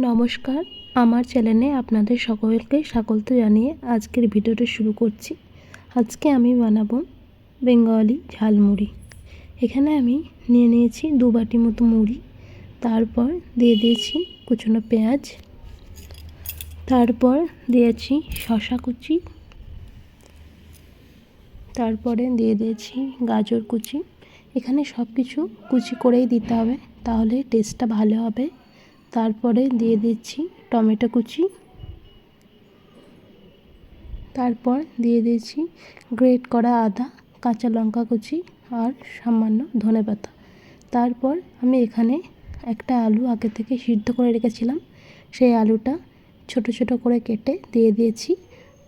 নমস্কার, আমার চ্যানেলে আপনাদের সকলকে স্বাগত জানিয়ে আজকের ভিডিওটা শুরু করছি। আজকে আমি বানাবো বেঙ্গলি ঝালমুড়ি। এখানে আমি নিয়ে নিয়েছি 2 বাটি মতো মুড়ি, তারপর দিয়ে দিয়েছি কুচনো পেঁয়াজ, তারপর দিয়েছি শসা কুচি, তারপরে দিয়ে দিয়েছি গাজর কুচি। এখানে সব কিছু কুচি করেই দিতে হবে, তাহলে টেস্টটা ভালো হবে। তারপরে দিয়ে দিচ্ছি টমেটো কুচি, তারপর দিয়ে দিয়েছি গ্রেট করা আদা, কাঁচা লঙ্কা কুচি আর সামান্য ধনেপাতা। তারপর আমি এখানে একটা আলু আগে থেকে সিদ্ধ করে রেখেছিলাম, সেই আলুটা ছোট ছোট করে কেটে দিয়ে দিয়েছি।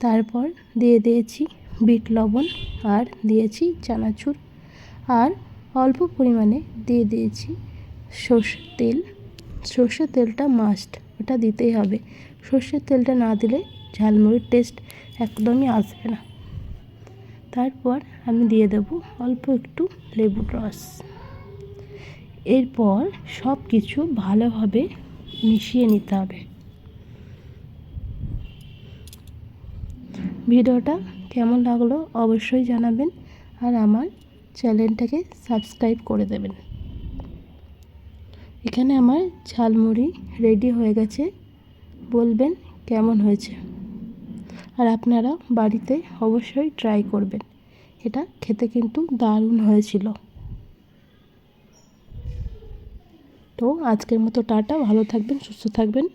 তারপর দিয়ে দিয়েছি বিট লবণ আর দিয়েছি চানাচুর, আর অল্প পরিমাণে দিয়ে দিয়েছি সর্ষের তেল। সর্ষের তেলটা মাস্ট, ওটা দিতেই হবে। সর্ষের তেলটা না দিলে ঝালমুড়ির টেস্ট একদমই আসবে না। তারপর আমি দিয়ে দেবো অল্প একটু লেবুর রস। এরপর সব কিছু ভালোভাবে মিশিয়ে নিতে হবে। ভিডিওটা কেমন লাগলো অবশ্যই জানাবেন, আর আমার চ্যানেলটাকে সাবস্ক্রাইব করে দেবেন। এখানে আমার ঝালমুড়ি রেডি হয়ে গেছে, বলবেন কেমন হয়েছে। আর আপনারা বাড়িতে অবশ্যই ট্রাই করবেন, এটা খেতে কিন্তু দারুণ হয়েছিল। তো আজকের মতো টাটা, ভালো থাকবেন, সুস্থ থাকবেন।